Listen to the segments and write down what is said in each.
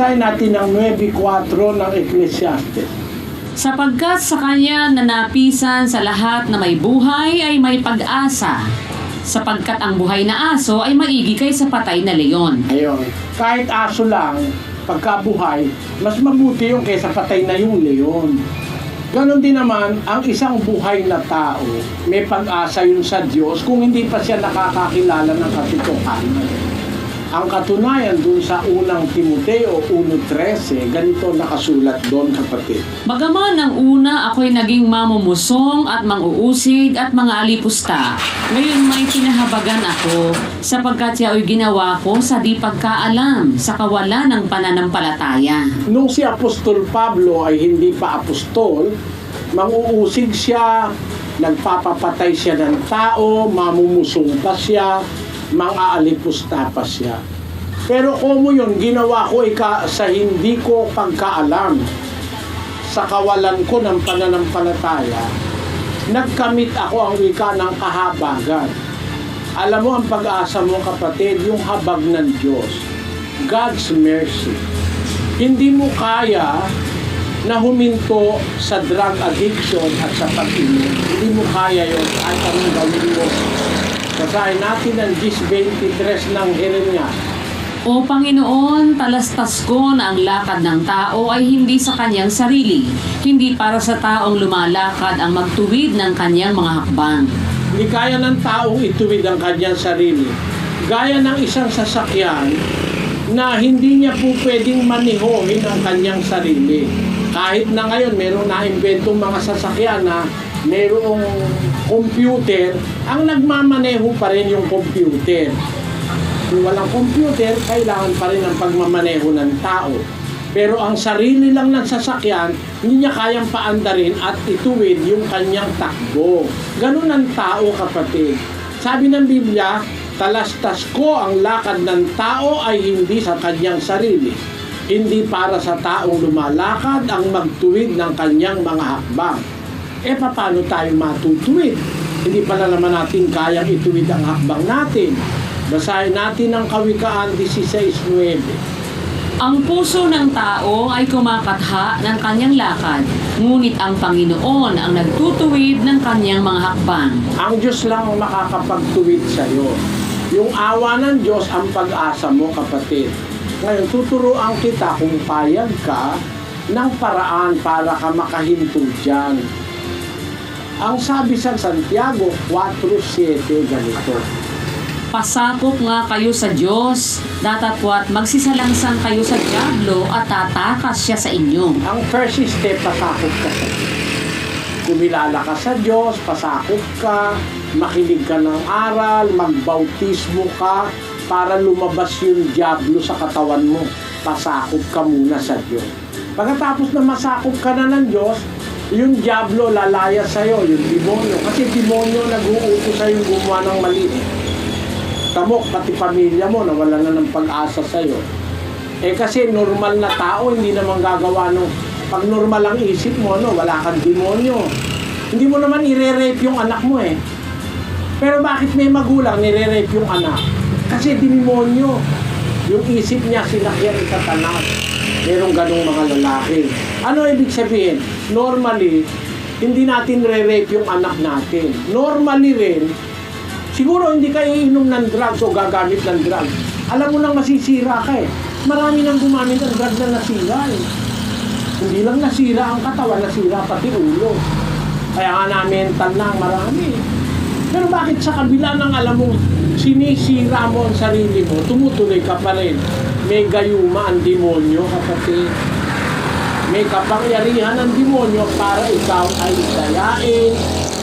Basahin natin ang 9:4 ng Ecclesiastes. Sapagkat sa kanya nanapisan sa lahat na may buhay ay may pag-asa. Sapagkat ang buhay na aso ay maigi kaysa patay na leon. Ayun. Kahit aso lang, pagkabuhay, mas mabuti yung kaysa patay na yung leon. Ganon din naman, ang isang buhay na tao, may pag-asa yun sa Diyos kung hindi pa siya nakakakilala ng katotohanan. Ang katunayan dun sa unang Timoteo 1:13, ganito nakasulat doon, kapatid. Bagaman ang una ako'y naging mamumusong at mang-uusig at mga alipusta, ngayon may pinahabagan ako sapagkat siya ay ginawa ko sa di pagkaalam sa kawalan ng pananampalataya. Nung si Apostol Pablo ay hindi pa apostol, mang-uusig siya, nagpapapatay siya ng tao, mamumusong pa siya, mang-aalipusta pa siya. Pero kung yun, ginawa ko sa hindi ko pagkaalam, sa kawalan ko ng pananampalataya, nagkamit ako ang wika ng kahabagan. Alam mo ang pag-asa mo, kapatid, yung habag ng Diyos, God's mercy. Hindi mo kaya na huminto sa drug addiction at sa pag-inom. Hindi mo kaya yun kahit anong gawin mo. Basahin natin ang 10:23 ng Jeremias. O Panginoon, talastas ko na ang lakad ng tao ay hindi sa kanyang sarili, hindi para sa taong lumalakad ang magtuwid ng kanyang mga hakbang. Hindi kaya ng taong ituwid ang kanyang sarili. Gaya ng isang sasakyan na hindi niya po pwedeng manihohin ang kanyang sarili. Kahit na ngayon, meron na inventong mga sasakyan na merong computer, ang nagmamaneho pa rin yung computer. Kung walang computer, kailangan pa rin ang pagmamaneho ng tao. Pero ang sarili lang ng sasakyan, hindi niya kayang paandarin at ituwid yung kanyang takbo. Ganun ang tao, kapatid. Sabi ng Biblia, talastas ko ang lakad ng tao ay hindi sa kanyang sarili. Hindi para sa taong lumalakad ang magtuwid ng kanyang mga hakbang. Paano tayo matutuwid? Hindi pala naman natin kayang ituwid ang hakbang natin. Basahin natin ang Kawikaan 16:9. Ang puso ng tao ay kumakatha ng kanyang lakad, ngunit ang Panginoon ang nagtutuwid ng kanyang mga hakbang. Ang Diyos lang ang makakapagtuwid sa iyo. Yung awa ng Diyos ang pag-asa mo, kapatid. Ngayon, tuturuan kita kung payag ka ng paraan para ka makahinto dyan. Ang sabi sa Santiago 4:7, ganito. Pasakop nga kayo sa Diyos, datapwat magsisalangsang kayo sa dyablo at tatakas siya sa inyo. Ang first step, pasakop ka sa Diyos. Kumilala ka sa Diyos, pasakop ka, makinig ka ng aral, magbautismo ka, para lumabas yung dyablo sa katawan mo. Pasakop ka muna sa Diyos. Pagkatapos na masakop ka na ng Diyos, yung dyablo lalaya sa'yo, yung demonyo. Kasi demonyo nag-uutos sa'yo gumawa ng mali. Tamok, pati pamilya mo, nawala na ng pag-asa sa'yo. Kasi normal na tao, hindi naman gagawa nung, pag normal ang isip mo, wala kang demonyo. Hindi mo naman ire-rape yung anak mo Pero bakit may magulang nire-rape yung anak? Kasi demonyo. Yung isip niya sinakyan sa tanas. Merong ganong mga lalaki. Ano ibig sabihin? Normally, hindi natin re-rape yung anak natin. Normally rin, siguro hindi ka iinom ng drugs o gagamit ng drugs. Alam mo nang masisira ka Marami nang gumamit ng drugs na nasira Hindi lang nasira ang katawan, nasira pati ulo. Kaya nga na mental na marami. Pero bakit sa kabila ng alam mo, sinisira mo ang sarili mo, tumutuloy ka pa rin. May gayuma ang demonyo, kapatid. May kapangyarihan ng demonyo para ikaw ay dayain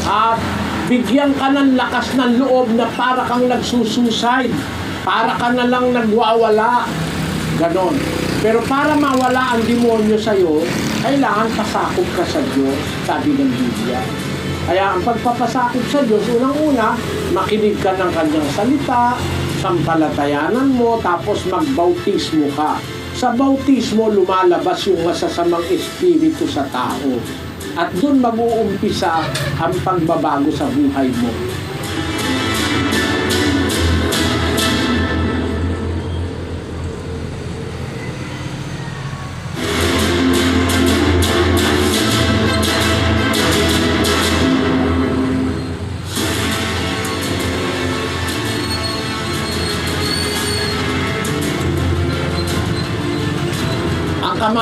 at bigyan ka ng lakas ng loob na para kang nagsusuicide, para ka na lang nagwawala. Ganon. Pero para mawala ang demonyo sa'yo, kailangan pasakop ka sa Diyos, sabi ng Biblia. Kaya ang pagpapasakop sa Diyos, unang-una, makinig ka ng kanyang salita, sampalatayanan mo, tapos magbautismo ka. Sa bautismo, lumalabas yung masasamang espiritu sa tao. At doon mag-uumpisa ang pagbabago sa buhay mo.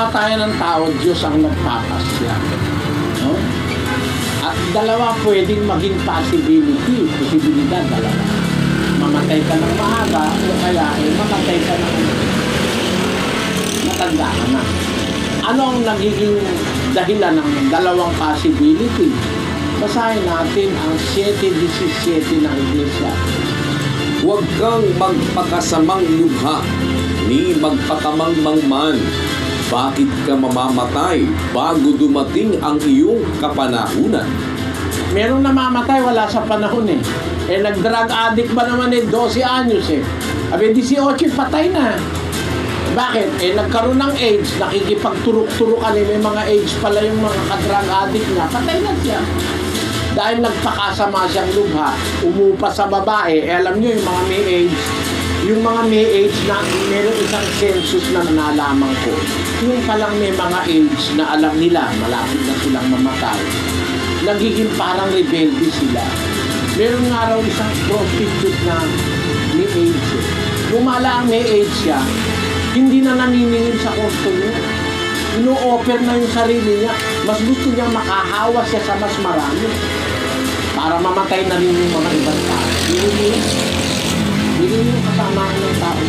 kamatayan ng tao, Diyos ang nagpapasya. No? At dalawa pwedeng maging posibilidad, dalawa. Mamatay ka ng maaga o kaya mamatay ka ng matanda ka na. Ano ang nagiging dahilan ng dalawang possibility? Basahin natin ang 7:17 ng Iglesia. Huwag kang magpakasamang lubha, ni magpakamangmang man. Bakit ka mamamatay bago dumating ang iyong kapanahunan? Merong namamatay, wala sa panahon eh. Nag-drug addict ba naman 12 anyos eh. Abi, 18, patay na. Bakit? Nagkaroon ng AIDS, nakikipagturok-turokan eh. May mga AIDS pala yung mga ka-drug addict niya. Patay na siya. Dahil nagpakasama siyang lubha, umupa sa babae. Alam niyo yung mga may AIDS, yung mga may AIDS na meron isang census na nalaman ko. Yung palang may mga AIDS na alam nila, malapit na silang mamatay. Nagiging parang rebelde sila. Meron nga raw isang prostitute na may AIDS. Lumala ang may AIDS siya, hindi na naniningil sa customer. Ino-offer na yung sarili niya. Mas gusto niya makahawa siya sa mas marami para mamatay na rin yung mga ibang tao. Hindi yung kasamaan ng tao.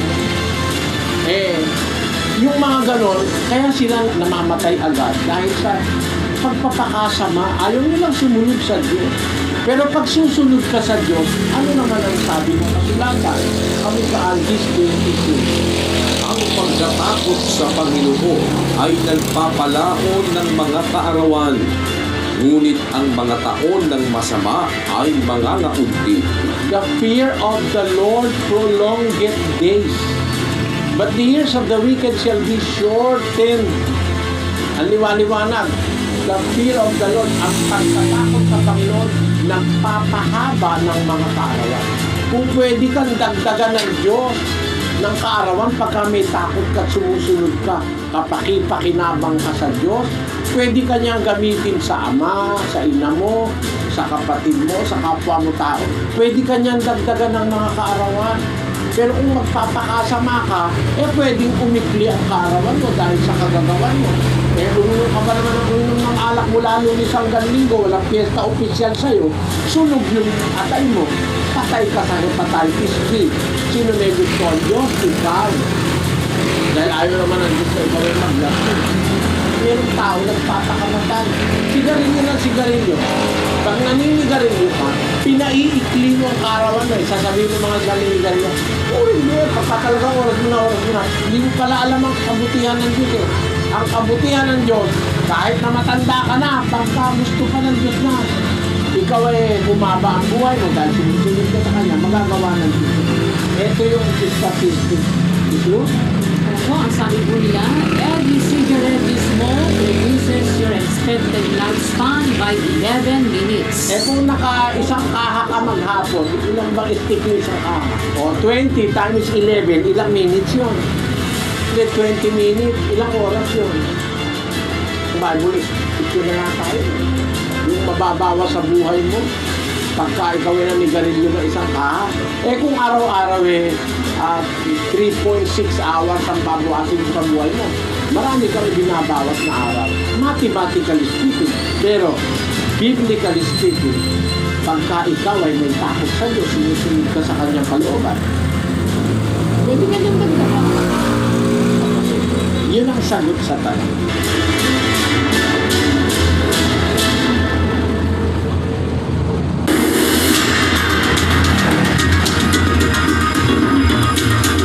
Yung mga ganon, kaya sila namamatay agad dahil sa pagpapakasama, ayaw nilang sumunod sa Diyos. Pero pag susunod ka sa Diyos, ano naman ang sabi ng kasulatan? Kami sa Algis 26. Ang pagkatakot sa Panginoon ay nagpapalaon ng mga kaarawan, ngunit ang mga taon ng masama ay mangangaunti. The fear of the Lord prolongeth days, but the years of the wicked shall be shortened. Ang liwanag, the fear of the Lord, ang pagkatakot sa Panginoon, nagpapahaba ng mga kaarawan. Kung pwede kang dagdagan ng Diyos ng kaarawan pagka may takot ka at sumusunod ka, kapakipakinabang ka sa Diyos, pwede ka niyang gamitin sa ama, sa ina mo, sa kapatid mo, sa kapwa mo tao. Pwede ka niyang dagdagan ng mga kaarawan. Pero kung magpapakasama ka, pwedeng umikli ang kaarawan mo dahil sa kagagawan mo. Uminom ka ba naman ng alak mula Lunes hanggang Linggo, walang piyesta opisyal sa'yo, sunog yung atay mo. Patay ka sa hepatitis B. Sino may gusto ang Diyos? Ikaw. Dahil ayaw naman ang Diyos na ikaw ay maglasin. Merong tao nagpapakamatay. Sigarilyo ng sigarilyo. Pag naninigarilyo ka, pinaiikli mo ang karawan mo. Sasabihin mo mga naninigarilyo, hindi, pagkatalagang oras mo na. Hindi mo pala alam ang kabutihan ng Diyos eh. Ang kabutihan ng Diyos, kahit na matanda ka na, pagka gusto ka ng Diyos na, ikaw ay bumaba ang buhay mo dahil sumusunod ka sa Kanya, magagawa ng Diyos. Ito yung statistic. Ito? Opo, ang sabi po nila, every cigarette you smoke reduces your expected lifespan by 11 minutes. Kung isang kaha ka maghapon, ilang bang stick yung isang kaha? O 20 times 11, ilang minutes yun? 20 minutes, ilang oras yun? Bible, ito na nga tayo. Yung mababawa sa buhay mo, pagka ikaw ay nanigarilyo ng isang kaha. Kung araw-araw 3.6 hours ang babawasin sa buhay mo, marami kang binabawas na araw. Mathematically speaking. Pero, biblically speaking, pagka ikaw ay may takot sa Diyos, sinusunod ka sa Kanyang kalooban, pwede ka nang magdala. Yun ang sagot sa tanong.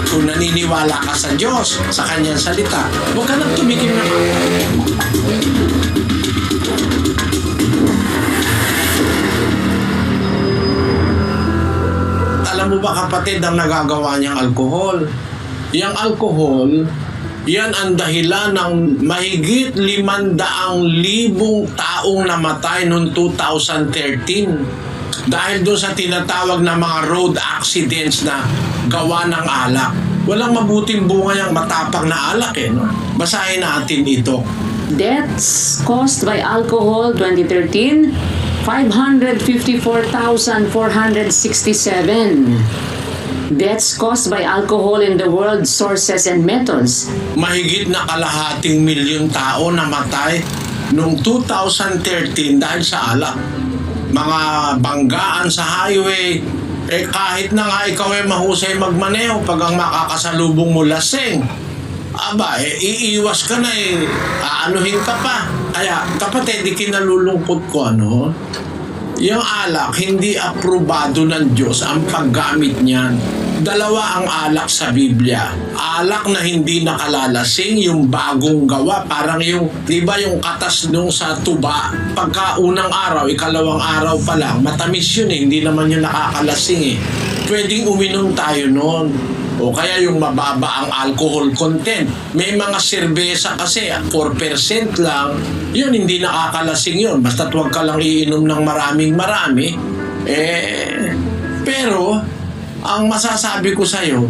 Kung naniniwala ka sa Diyos, sa Kanyang salita, huwag ka nang tumikim na ka. Alam mo ba kapatid ang nagagawa niyang alkohol? Yang alkohol, yan ang dahilan ng mahigit 500,000 taong namatay noong 2013 dahil doon sa tinatawag na mga road accidents na gawa ng alak. Walang mabuting bunga yung matapang na alak no? Basahin natin ito. Deaths caused by alcohol 2013, 554,467. Deaths caused by alcohol in the world, sources and methods. Mahigit na kalahating milyon tao namatay noong 2013 dahil sa alak. Mga banggaan sa highway, kahit na nga ikaw ay mahusay magmaneho, pag ang makakasalubong mo lasing, iiwas ka na aanuhin ka pa. Kaya kapatid, kinalulungkot ko yung alak, hindi aprobado ng Diyos ang paggamit niyan. Dalawa ang alak sa Biblia. Alak na hindi nakalalasing, yung bagong gawa. Parang yung, di ba yung katas nung sa tuba, pagka unang araw, ikalawang araw pa lang, matamis yun hindi naman yun nakakalasing Pwedeng uminom tayo noon. O kaya yung mababa ang alcohol content. May mga serbesa kasi 4% lang, yun hindi nakakalasing yun. Basta't huwag ka lang iinom ng marami. Pero ang masasabi ko sa'yo,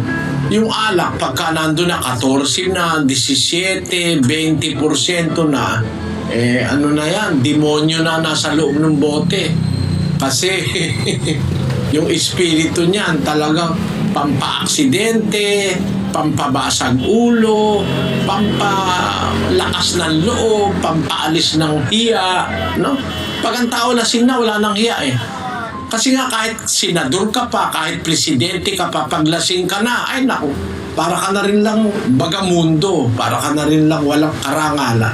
yung alak pagka nandun na 14 na, 17, 20% na, ano na yan, demonyo na nasa loob ng bote. Kasi yung espiritu niyan talagang pampaaksidente, pampabasag ulo, pampalakas ng loob, pampaalis ng hiya, no? Pag ang tao lasing na, wala nang hiya Kasi nga kahit senador ka pa, kahit presidente ka pa, paglasing ka na, ay naku, para ka na rin lang bagamundo, para ka na rin lang walang karangalan.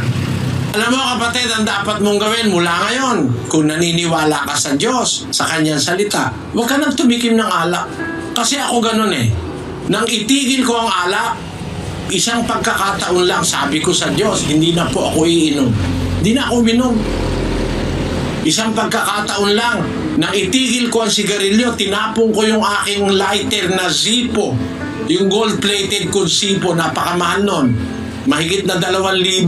Alam mo kapatid, ang dapat mong gawin mula ngayon, kung naniniwala ka sa Diyos, sa Kanyang salita, huwag ka nang tumikim ng alak. Kasi ako ganun Nang itigil ko ang alak, isang pagkakataon lang, sabi ko sa Diyos, hindi na po ako iinom. Hindi na ako uminom. Isang pagkakataon lang, nang itigil ko ang sigarilyo, tinapon ko yung aking lighter na Zippo. Yung gold-plated kong Zippo, napakamahal nun. Mahigit na 2,000.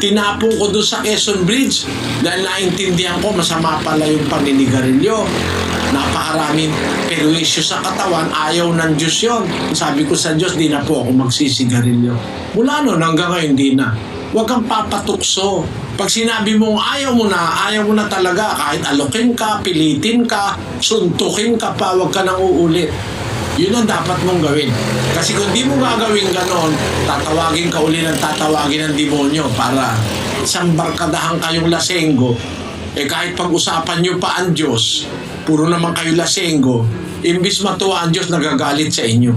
Tinapon ko doon sa Quezon Bridge dahil naintindihan ko masama pala yung paninigarilyo. Napakaraming perwisyo sa katawan, ayaw ng Diyos yun. Sabi ko sa Diyos, di na po ako magsisigarilyo. Mula noon hanggang ngayon, di na. Huwag kang papatukso. Pag sinabi mong ayaw mo na talaga. Kahit alokin ka, pilitin ka, suntukin ka pa, huwag ka nang uulit. Yun ang dapat mong gawin. Kasi kung di mo gagawin ganon, tatawagin ka uli ng tatawagin ng demonyo para isang barkadahan kayong lasenggo. Kahit pag-usapan nyo pa ang Diyos, puro naman kayo lasenggo, imbis matuwa ang Diyos, nagagalit sa inyo.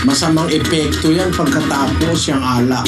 Masamang epekto yan pagkatapos yung alak.